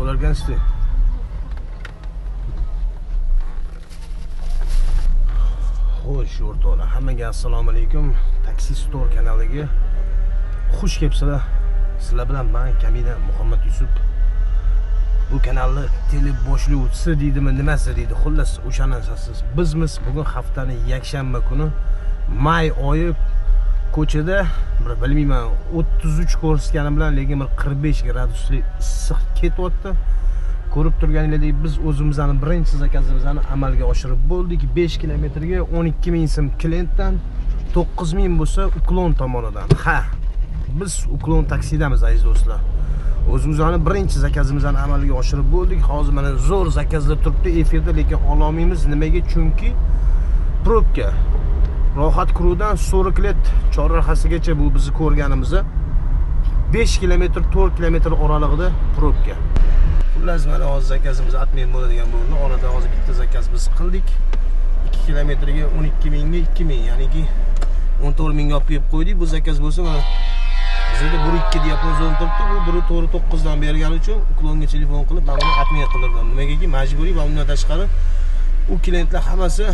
olarkansizda. Xo'sh, o'rtoqlar, hammaga assalomu alaykum. Taxi Store kanaliga xush kelibsizlar. Sizlar bilan men Kamina Muhammad Yusuf. Bu kanalni tele boshlovchisi deydimi, nimasi deydi. Xullas, o'shani asosiz bizmiz. Bugun haftaning yakshanba kuni may oyi ko'chada bilmayman 33 ko'rsatganim bilan lekin bir 45 graduslik issiq ketyapti. Ko'rib turganingizdek biz o'zimizning birinchi zakazimizni amalga oshirib bo'ldik. 5 kilometrga 12 ming so'm klientdan 9 ming bo'lsa Uklon tomonidan. Ha, biz Uklon taksidamiz aziz do'stlar. O'zimizning birinchi zakazimizni amalga oshirib bo'ldik. Hozir mana zo'r zakazlar turibdi efirda, lekin ololmaymiz. Nimaga? Chunki probka. Rohat Kurudan So'riklet chorrahasigacha bu bizni ko'rganimiz 5 kilometr 4 kilometr oralig'ida probka. Xullas mana hozir zakazimiz atmen bo'ladigan bo'ldi. Orada hozir bitta zakaz biz qildik. 2 kilometrga 12 mingga 2 ming, ya'niki 14 mingga olib kelib qo'ydik. Bu zakaz bo'lsa mana bizda 1.2 diapazon turibdi. Bu 1.9 dan bergani uchun Uklonga telefon qilib mana buni atmen qildirdim. Nimagaki majburiy va undan tashqari u klientlar hammasi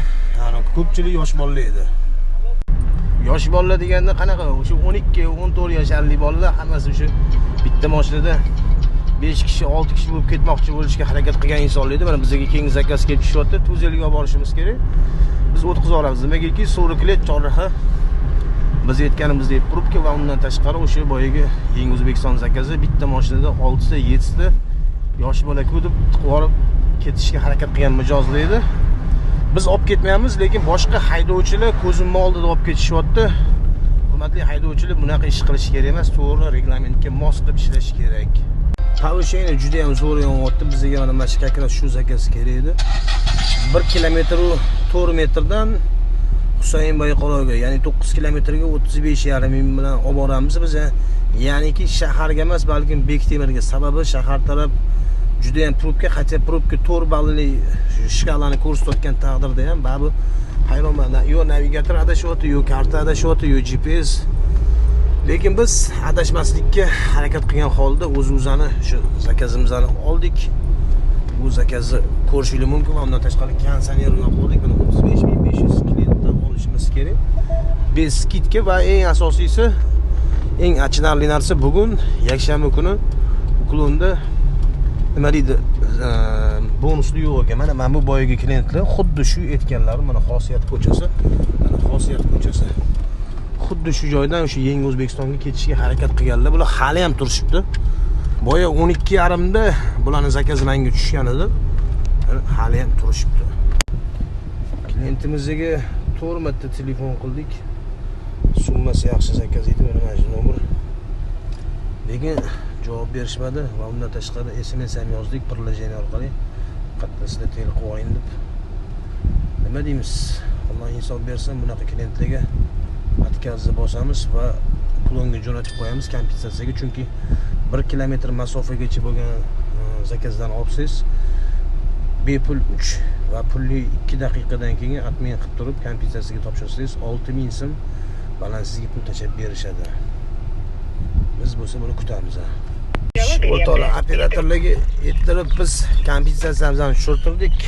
ko'pchilik yosh bolalar edi. Yosh bolalar deganda qanaqa? O'sha 12-14 yoshli bolalar hammasi o'sha bitta mashinada 5 kishi, 6 kishi bo'lib ketmoqchi bo'lishga harakat qilgan insonlar edi. Mana bizga keyingi zakaz kelib tushyapti. Tuzelga olib borishimiz kerak. Biz o'tkazib olamiz. Nimagaki So'riklet chorraha biz aytganimizdek probka va undan tashqari o'sha boyagi Yangi O'zbekiston zakazi bitta mashinada 6 ta 7 ta yosh bola ko'dib tiqvorib ketishga harakat qilgan mijozlar edi. Biz olib ketmaymiz, lekin boshqa haydovchilar ko'zimni oldida olib ketishyapti. Hurmatli haydovchilar, bunaqa ish qilish kerak emas, to'g'ri reglamentga mos qilib ishlash kerak. Повышение juda ham zo'r yonyapti. Bizga mana mashkaklar shu zakaz kerak edi. 1 kilometr 4 metrdan Husayn Bayqaloga, ya'ni 9 kilometrga 35,5 ming bilan olib boramiz biz. Ya'niki shaharga emas, balkim Bektemirga. Sababi shahar taraf juda ham probka, qat'a probka 4 ballli shkalani ko'rsatayotgan taqdirda ham babu hayronman. Yo navigator adashyapti, yo karta adashyapti, yo GPS. Lekin biz adashmaslikka harakat qilgan holda o'zimizni shu zakazimizni oldik. Bu zakazni ko'rishingiz mumkin. Undan tashqari kondisionerni oldik. Buni 35.500 klientdan olishimiz kerak. Bez skidka va eng asosiysi, eng achinarli narsa bugun yakshanba kuni Uklonda nima deydi? Bonusli yo'q ekan. Mana bu boyagi klientlar xuddi shu aytganlari, mana xosiyat ko'chasi, mana xosiyat ko'chasi. Xuddi shu joydan o'sha Yangi O'zbekistonga ketishga harakat qilganlar. Bular hali ham turishibdi. Boya 12:30 da bularning zakazi menga tushgan edi. Hali ham turishibdi. Klientimizga 4 marta telefon qildik. Summasi yaxshi zakaz edi, mana shu nomer. Lekin javob berishmadi va undan tashqari SMS ham yozdik prilojeniyya orqali. Qatnashda tel qo'ying deb. Nima deymiz? Alloh insof bersin, bunaqa klientlarga atkazni bosamiz va Uklonga jo'natib qo'yamiz kompensatsiyaga, chunki 1 kilometr masofagacha bo'lgan zakazdan olsangiz bepul 3 va pulli 2 daqiqadan keyin atmen qilib turib kompensatsiyaga topshirsangiz 6 ming so'm baland sizga pul tashab berishadi. Biz bo'lsa buni kutamiz. O'rtoqlar, operatorlarga ayttirib biz kompensatsiyamizni tushirtirdik.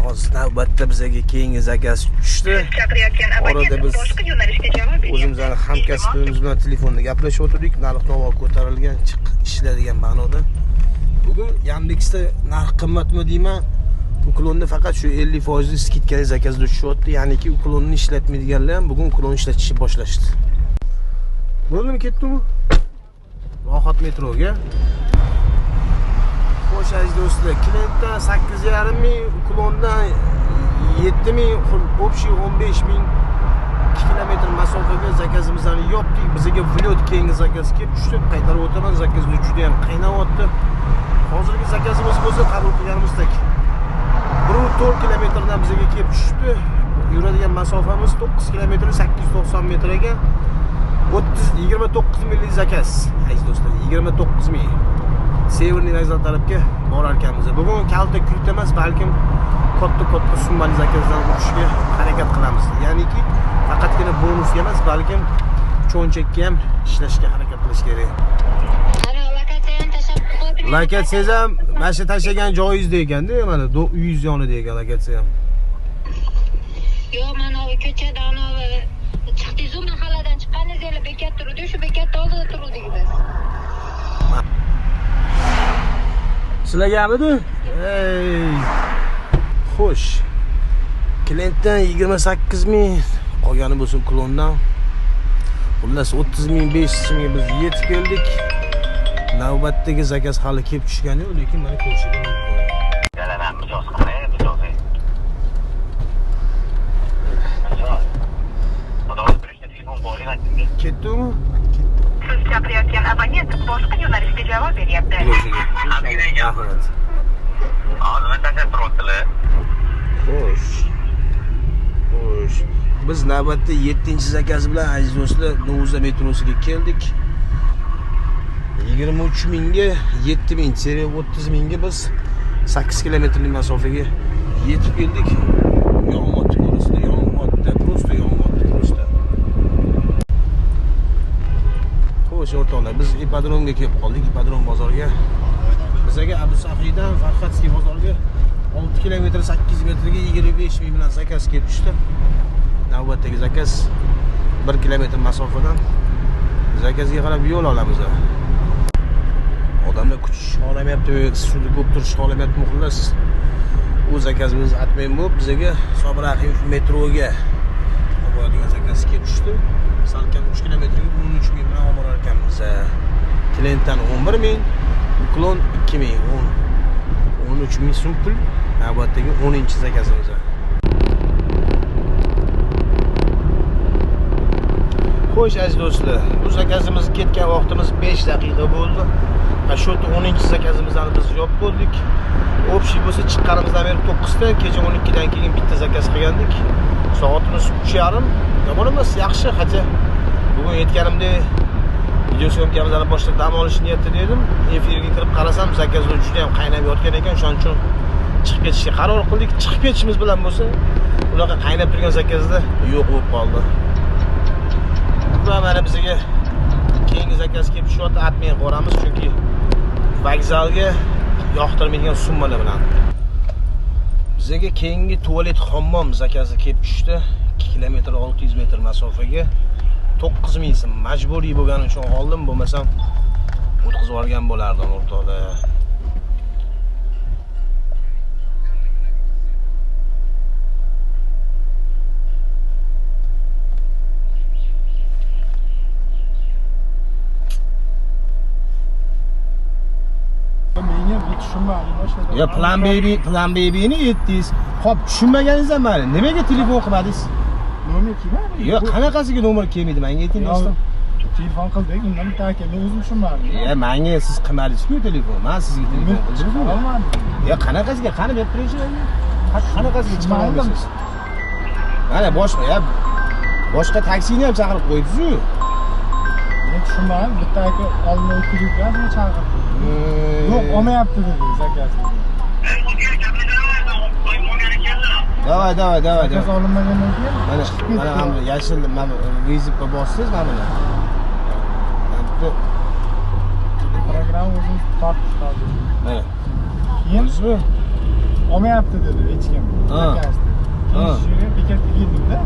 Hozir navbatda bizga keyingi zakaz tushdi. Orada biz o'zimizning hamkasbimiz bilan telefonda gaplashib o'tirdik. Narx-navo ko'tarilgan, ishlaydigan ma'noda. Bugun Yandexda narx qimmatmi deyman. Uklonda faqat shu 50% skidkali zakazda tushyapti. Ya'niki Uklonni ishlatmaydiganlar ham bugun Uklon ishlatishni boshlashdi. Bo'ldimi, ketdimi? Rohat metroga. Xo'sh aziz do'stlar, klientdan 8,5 ming, Uklondan 7 ming, общий 15 ming kilometr masofaga zakazimizni yopdik. Bizga vlot keyingi zakaz kelib tushdi. Qaytarib o'taman, zakazlar juda ham qaynayapti. Hozirgi zakazimiz bo'lsa qabul qilganimizdek 1.4 kilometrdan bizga kelib tushdi. Yuradigan masofamiz 9 kilometr 890 metrga 29 minglik zakaz. Aziz do'stlar, 29 ming. Severniy vokzal tarafga borar ekanmiz. Bugun kalta kulta emas, balkim katta summali zakazdan o'tishga harakat qilamiz. Ya'niki faqatgina bonusga emas, balkim cho'nchakka ham ishlashga harakat qilish kerak. Lakatsangiz ham mana shu tashlagan joyingizda ekanda, mana uyingiz yonida ekan lakatsa ham. Yo'q, mana bu ko'chada anavi chiqdingiz-ku mahalladan chiqqaningiz bekat turdi, shu bekatning oldida turdik biz. Sizlargamidi? Ey. Xo'sh. Klientdan 28 ming, qolgani bo'lsin klondan. Xullas 30 ming, 500 ming biz yetib keldik. Navbatdagi zakaz hali kelib tushgani yo'q, lekin mana ko'rishga mumkin. Galadan mijoz qilay, mijoz. Ketdimi? Siz chaqirayotgan abonent boshqa yo'nalishda javob beryapti. Rahmat. Hozir tanlab turibdilar. Xo'sh. Biz navbatda 7-zakaz bilan aziz do'stlar Novuza metrosiga keldik. 23 mingga 7 ming, 30 mingga biz 8 kilometrlik masofaga yetib keldik. Yomg'ir ko'rasizlar, yomg'irda, просто yomg'irda, просто. Xo'sh, o'rtoqlar, biz ipodromga kelib qoldik, ipodrom bozoriga. Bizga Abu Sahiydan Farxatskiy bozoriga 6 kilometr 8 metrga 25 ming bilan zakaz kelib tushdi. Navbatdagi zakaz 1 kilometr masofadan zakazga qarab yo'l olamiz. Odamlar kutish xohlamayapti, suvda ko'p turish xohlamayapti, xullas. U zakazimiz atmay bo'lib bizga Sobir Rahimov metroga oladigan zakaz kelib tushdi. Salkam 3 kilometrga 13 ming bilan olib borar ekanmiz. Klientdan 11 ming, klon 2 ming, 13 ming so'm pul. Navbatdagi 10-zakazimiz. Xo'sh aziz do'stlar, bu zakazimiz ketgan vaqtimiz 5 daqiqa bo'ldi. Shu 10-zakazimizni biz yopib bo'ldik. Общий bo'lsa chiqqanimizdan beri 9 ta, kecha 12 dan keyin bitta zakaz qilgandik. Soatimiz 3:30. Yomon emas, yaxshi. Hatto bugun aytganimdek video syomkamizdan boshlab dam olish niyatida edim. Efirga kirib qarasam, zakazlar juda ham qaynab yotgan ekan. Shuning uchun chiqib ketishga qaror qildik. Chiqib ketishimiz bilan bo'lsa, unaqa qaynab turgan zakazlar yo'q bo'lib qoldi. Va mana bizga keyingi zakaz kelib tushyapti, atmay qo'ramiz chunki vokzalga yoqtirmaydigan summalar bilan. Bizga keyingi tualet hammom zakazi kelib tushdi. 2 kilometr 600 metr masofaga 9 ming so'm majburiy bo'lgani uchun oldim, bo'lmasam o'tkazib yuborgan bo'lardim o'rtoqlar. Ya plan baby'ni aytdingiz. Xo'p, tushunmaganingiz ham mayli. Nimaga telefon qilmadingiz? Nomer kelmadi. Yo'q, qanaqasiga nomer kelmaydi? Menga ayting do'stim. Telefon qildik, undan bitta aka, men o'zim tushunmadim. Menga siz qilmadingiz-ku telefon. Men sizga telefon qildim. Olmadim. Ya qanaqasiga, qani berib turingchi. Qanaqasiga chiqamadingiz? Mana boshqa taksini ham chaqirib qo'ydingiz-ku. Men tushunmadim, bitta aka oldin o'tkazgan, men chaqirdim. Yo'q, olmayapti dedi zakazini. Davay. Zakaz olinmagandan keyin Mana hamda yashil mana vizitga bossiz mana buni. Program o'zimiz tortib qoldik. Mana. Keyin olmayapti dedi hech kim. Zakazni. Keyin shunga bekatga keldim-da.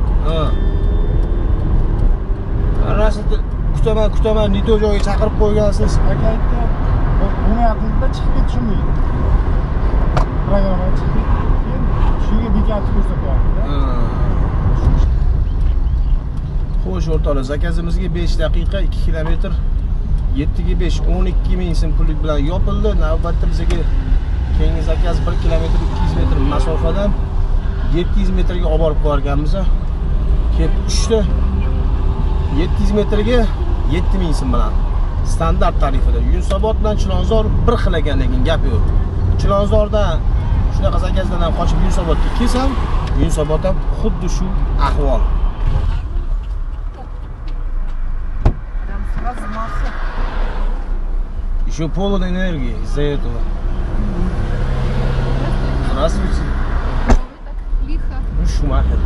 Rostda kutaman, nito joyga chaqirib qo'ygansiz. Aka aytdi, bo'lmayapti-da, chiqib ketishim deydi. Programma chiqib keyin shunga bekatni ko'rsatyapti-da. Xo'sh o'rtoqlar, zakazimizga 5 daqiqa 2 kilometr 7 ga 5 12 ming so'm pullik bilan yopildi. Navbatda bizga keyingi zakaz 1 kilometr 200 metr masofadan 700 metrga olib borib qo'yganmiz. Kelib tushdi. 700 metrga 7 ming so'm bilan standart tarifida. Yunusobod bilan Chilonzor bir xil ekan, lekin gap yo'q. Chilonzordan shunaqa zakazdan ham qochib Yunusobodga kelsam, Yunusobod ham xuddi shu ahvol. Еще полон энергии из-за этого. Здравствуйте. Лихо. Ну, Шумахер.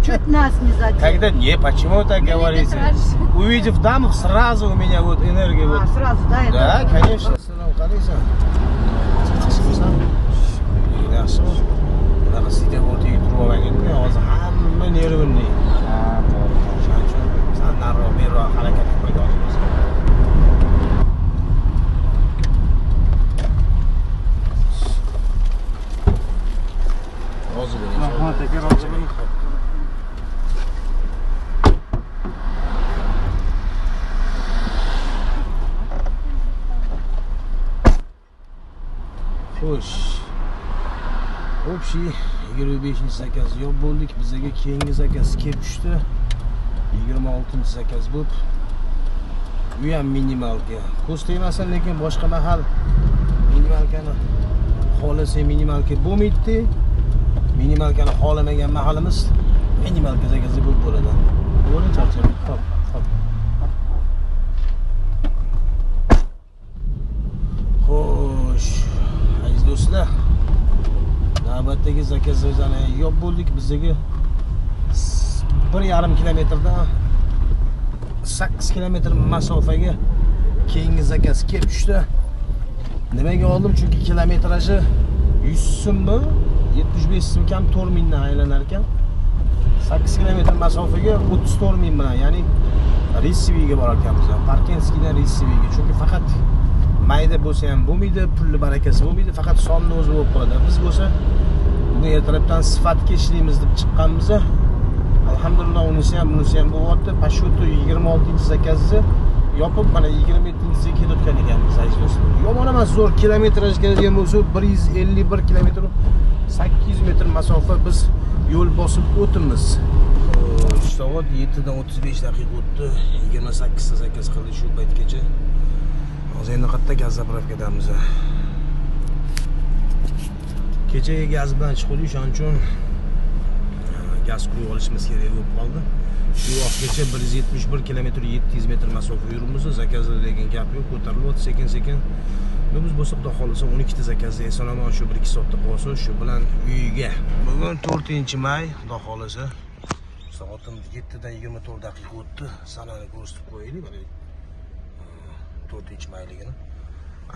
Чуть нас не задел. Когда? Не, почему так говорите? Увидев дам, сразу у меня вот энергия. Вот. Сразу, да? Да, конечно. Qalaysan? Chiqishsan? Yaxshimi? Bunaqa sitep o'rtaga turib olmagan-ku, hozir hamma nervini. Ha, to'g'ri. Shuning uchun san nariroq beriroq harakat qilib qo'yamiz. Rozi bo'ling. Rahmat aka, rozi bo'ling. Xo'sh. Общий 25-zakaz yo'q bo'ldik. Bizga keyingi zakaz kelib tushdi. 26-zakaz bo'lib. Bu ham minimalga. Ko'z tegmasin, lekin boshqa mahal minimalkani xohlasa minimalka bo'lmaydi. Minimalkani xohlamagan mahalimiz minimalka zakazi bo'lib bo'ladi. Bo'ling charchadik. Xo'p, xo'p. Xo'sh, aziz do'stlar, navbatdagi zakazlarni yo'q bo'ldik. Bizga 1,5 kilometrdan 8 kilometr masofaga keyingi zakaz kelib tushdi. Nimaga oldim? Chunki kilometraji 100 so'mmi, 75 so'm kam 4 mingdan aylanar ekan. 8 kilometr masofaga 34 ming bilan, ya'ni Rissiviyga borar ekanmiz. Parkenskiydan Rissiviyga. Chunki faqat mayda bo'lsa ham bo'lmaydi, pulli barakasi bo'lmaydi, faqat sonni o'zi bo'lib qoladi. Biz bo'lsa bugun ertalabdan sifatga ishlaymiz deb chiqqanmiz. Alhamdulillah unisi ham bunisi ham bo'lyapti. Pashutu 26-zakazni yopib mana 27-siga kelayotgan ekanmiz aziz do'stlar. Yomon emas, zo'r kilometraj keladigan bo'lsa 151 kilometr 800 metr masofa biz yo'l bosib o'timiz. Soat 7:35 daqiqa o'tdi. 28 zakaz qildik shu paytgacha. Hozir endi qayerda gaz zapravkadamiz. Kechaga gaz bilan chiqdik, shuning uchun gaz quyib olishimiz kerak bo'lib qoldi. Shu vaqtgacha 171 kilometr 700 metr masofa yuribmiz. Zakazda lekin gap yo'q, ko'tarilyapti sekin-sekin. Biz bo'lsa xudo xolisa 12 ta zakazda eson-omon shu 1-2 soatda qolsa, shu bilan uyga. Bugun 4-may, xudo xolisa. Soatimiz 7:24 daqiqa o'tdi. Sanani ko'rsatib qo'yaylik mana. 4-mayligini.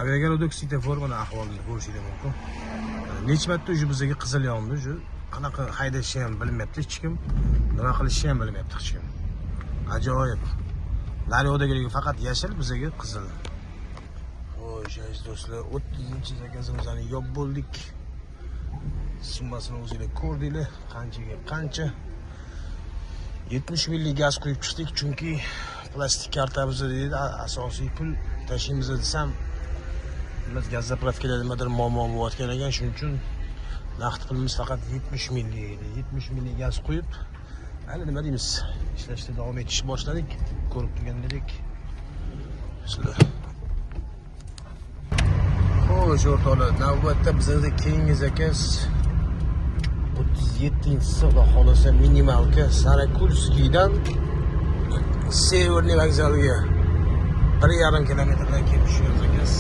Aviagarudok svetofor mana ahvolini ko'rishingiz mumkin. Necha marta shu bizga qizil yondi, shu qanaqa haydashni ham bilmayapti hech kim. Nima qilishni ham bilmayapti hech kim. Ajoyib. Daryodagi faqat yashil, bizga qizil. Xo'sh, aziz do'stlar, 30-zakazimizni yo'q bo'ldik. Summasini o'zingizlar ko'rdinglar, qanchaga qancha. 70 millik gaz quyib chiqdik, chunki plastik kartamizda deydi, asosiy pul tashiymiz desam, biz gaz zapravkada nimadir muammo bo'layotgan ekan, shuning uchun naqd pulimiz faqat 70 millik edi. 70 millik gaz quyib, hali nima deymiz, ishlashda davom etish boshladik. Ko'rib turgandek. Sizlar. Xo'sh, o'rtoqlar, navbatda bizda keyingi zakaz 37-si xudo xolisa minimalka Sarakulskiydan Severniy vokzaliga 1,5 kilometrdan kelib tushgan zakaz.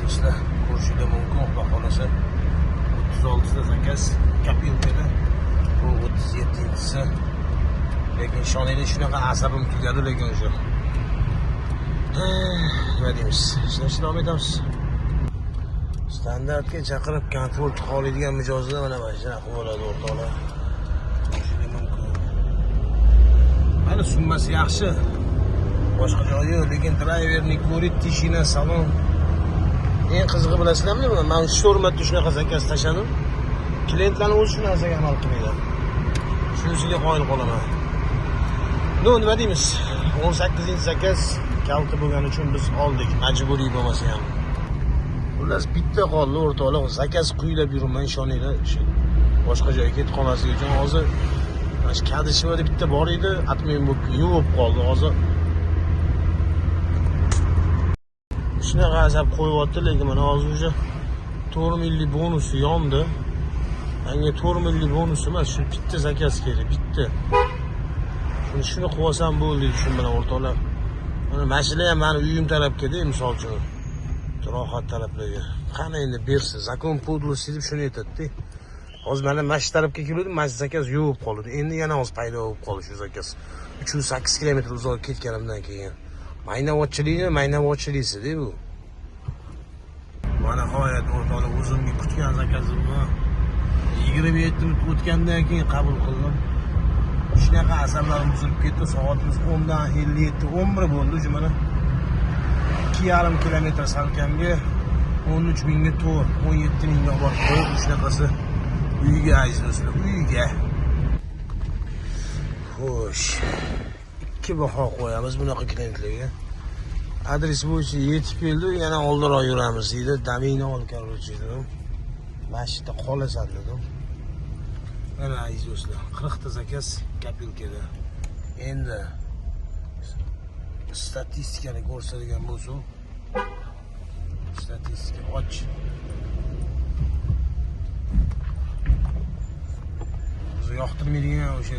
Do'stlar, ko'rishinglar mumkin, xudo xolisa 36 ta zakaz kopilkada, bu 37-si. Lekin ishoninglar, shunaqa asabim tugadi, lekin o'sha. Nima deymiz? Ishlashda davom etamiz. Standartga chaqirib komfort xohlaydigan mijozda mana shunaqa bo'ladi o'rtoqlar. Mana summasi yaxshi. Boshqa joyi yo'q, lekin driverni ko'rib, tishina, salon. Eng qizig'i bilasizlarmi? Men 4 marta shunaqa zakaz tashladim. Klientlarning o'zi shu narsaga amal qilmaydi. Shunisiga qoyil qolaman. Nima deymiz? 18-zakaz kalti bo'lgani uchun biz oldik, majburiy bo'lmasa ham. Xullas bitta qoldi o'rtoqlar, zakaz quyilab yuribman, ishoninglar. Boshqa joyga ketib qolmaslik uchun hozir mana shu Kadishevda bitta bor edi, atmen bo'lib yuvib qoldi hozir. Shunaqa azab qo'yyapti, lekin mana hozir o'sha 4 millik bonusi yondi. Menga 4 millik bonus emas, shu bitta zakaz kerak, bitta. Shuni qilib olsam bo'ldi, shun bilan o'rtoqlar. Mana mashina ham meni uyim tarafga-da, misol uchun. Rohat taraflarga. Qani endi bersa, zakon podlosti deb shuni aytadi-da. Hozir mana mana shu tarafga keldim, mana zakaz yuvib qoldi. Endi yana hozir paydo bo'lib qoldi shu zakaz. 308 kilometr uzoq ketganimdan keyin. Maynavodchilikni maynavodchilikda bu. Mana nihoyat o'rtoqlar o'zimga kutgan zakazimni 27 minut o'tgandan keyin qabul qildim. Shunaqa asablarim buzilib ketdi. Soatimiz 10dan 57, 11 bo'ldi. Shu mana 2,5 kilometr salkamga 13 mingga to'r, 17 mingga borib qo'yib, shunaqasi uyga aziz do'stlar, uyga. Xo'sh. 2 baho qo'yamiz bunaqa klientlarga. Adres bo'yicha yetib keldi, yana oldinroq yuramiz deydi. Domeni ol, короче, dedim. Mashina qolasan dedim. Mana aziz do'stlar, 40 ta zakaz kopilkada. Endi statistikani ko'rsatadigan bo'lsa, statistika och. O'zi yoqtirmaydigan o'sha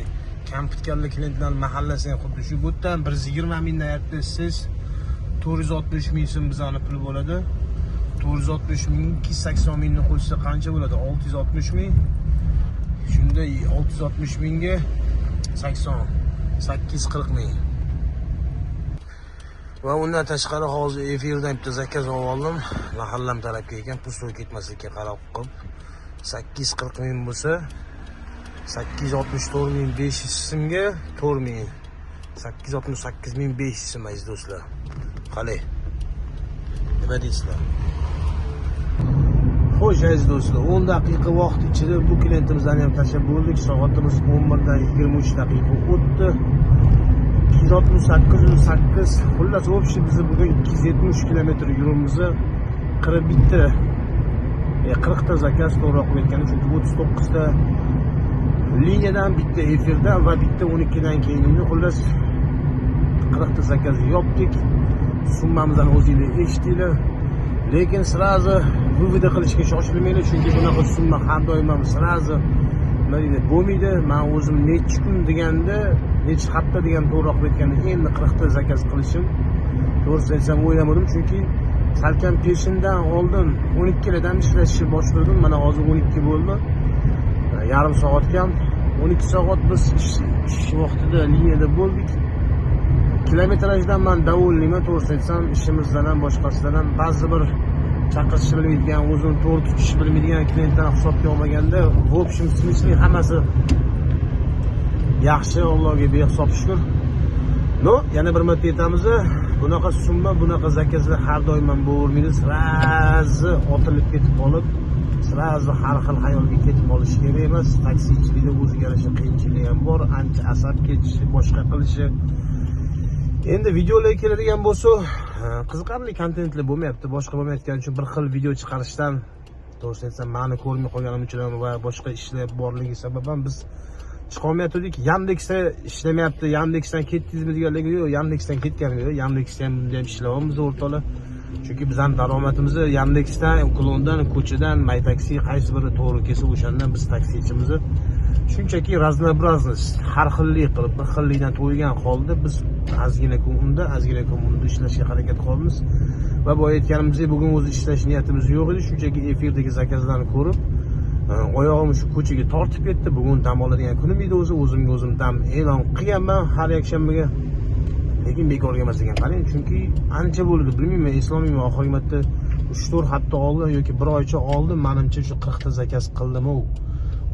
kompyuterli klientlar mahallasi ham xuddi shu. Bu yerdan 120 mingdan aytdi siz 460 ming so'm bizani pul bo'ladi. 460 ming 280 mingni qo'shsa qancha bo'ladi? 660 ming. Shunda 660 mingga 840 ming. Va undan tashqari hozir efirdan bitta zakaz oldim. Mahallam tarafga ekan, pul ketmaslikka qarab qilib 840 ming bo'lsa 864 ming 500 so'mga 4 ming. 868 ming 500 so'm aziz do'stlar. Qalay. Nima deysizlar? Xo'sh aziz do'stlar, 10 daqiqa vaqt ichida bu klientimizdan ham tashlab bo'ldik. Soatimiz 11dan 23 daqiqa o'tdi. 268 xullas o'pshi bizni bugun 270 kilometr yo'limizni qirib bitdi. 40 ta zakaz to'g'ri qo'ygan, chunki 39 ta liniyadan bitta efirdan va bitta 12 dan keyingi xullas 40 ta zakaz yopdik. Summamizdan o'zingizlar eshitdinglar. Lekin sirazi bu video qilishga shoshilmanglar, chunki bunaqa summa har doim ham sirazi bo'lmaydi. Men o'zim necha kun deganda, necha hafta degan to'g'riroq aytganda endi 40 ta zakaz qilishim to'g'risi aytsam o'ylamadim, chunki salkam peshindan oldin 12 dan ishlashni boshladim. Mana hozir 12 bo'ldi. Yarim soat kam 12 soat biz ish vaqtida liniyada bo'ldik. Kilometrajdan men davullayman, to'g'risi aytsam, ishimizdan ham boshqasidan ham ba'zi bir chaqirishni bilmaydigan, o'zini to'g'ri tutishni bilmaydigan klientlarni hisobga olmaganda, bu общем смысле hammasi yaxshi, Allohga behisob shukr. No, yana bir marta aytamiz, bunaqa summa, bunaqa zakazlar har doim ham bo'lavermaydi. Sirazi otilib ketib qolib, sirazi har xil xayolga ketib qolish kerak emas. Taksichilikda o'ziga yarasha qiyinchiligi ham bor, ancha asab ketishi, boshqa qilishi. Endi videolarga keladigan bo'lsa, qiziqarli kontentlar bo'lmayapti. Boshqa bo'lmayotgani uchun bir xil video chiqarishdan, to'g'risi aytsam, meni ko'rmay qolganim uchun va boshqa ishlar borligi sababdan biz chiqolmayotdik. Yandexda ishlamayapti. Yandexdan ketdingizmi deganligi yo'q, Yandexdan ketganim yo'q. Yandexda ham ishlayapmiz o'rtoqlar. Chunki bizning daromadimiz Yandexdan, Uklondan, ko'chadan, Maytaksi qaysi biri to'g'ri kelsa o'shandan biz taksichimiz shunchaki raznoobraznost, har xillik qilib, bir xillikdan to'ygan holda biz ozgina kunda ishlashga harakat qilamiz. Va bu aytganimizdek, bugun o'zi ishlash niyatimiz yo'q edi, shunchaki efirdagi zakazlarni ko'rib, oyog'im shu ko'chaga tortib ketdi. Bugun dam oladigan kunim edi o'zimga o'zim dam e'lon qilganman har yakshanbaga. Lekin bekorga emas ekan, qarang, chunki ancha bo'ldi, bilmayman, eslolmayman, oxirgi marta 3-4 hafta oldin yoki 1 oycha oldin menimcha shu 40 ta zakaz qildim-ku.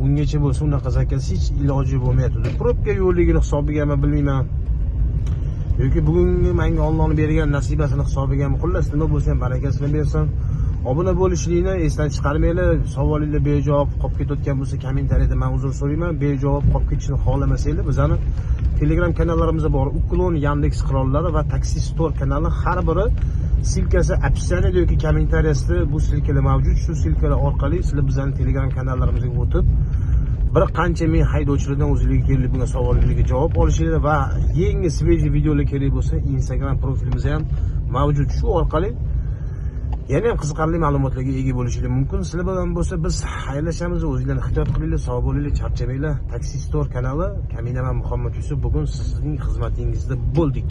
Ungacha bo'lsa unaqa zakaz hech iloji bo'lmayapti. Probka yo'lligini hisobiga bilmayman. Yoki bugungi menga Allohning bergan nasibasini hisobiga xullas nima bo'lsa ham barakasini bersin. Obuna bo'lishlikni esdan chiqarmanglar. Savolinglar bejavob qolib ketayotgan bo'lsa, kommentariyada men uzr so'rayman. Bejavob qolib ketishni xohlamasanglar, bizani Telegram kanallarimizda bor. Uklon, Yandex qirollari va Taxi Store kanali har biri silkasi opsiyasida yoki kommentariyasida bu silkalar mavjud. Shu silkalar orqali sizlar bizning Telegram kanallarimizga o'tib bir qancha men haydovchilardan o'zingizga kelib bunga savollarga javob olishinglar va yangi sveji videolar kerak bo'lsa, Instagram profilimizda ham mavjud. Shu orqali yana ham qiziqarli ma'lumotlarga ega bo'lishingiz mumkin. Sizlar bilan bo'lsa biz xayrlashamiz. O'zingizlarni ehtiyot qilinglar, sog' bo'linglar, charchamanglar. Taxi Store kanali, Kaminaman Muhammad Yusuf, bugun sizning xizmatingizda bo'ldik.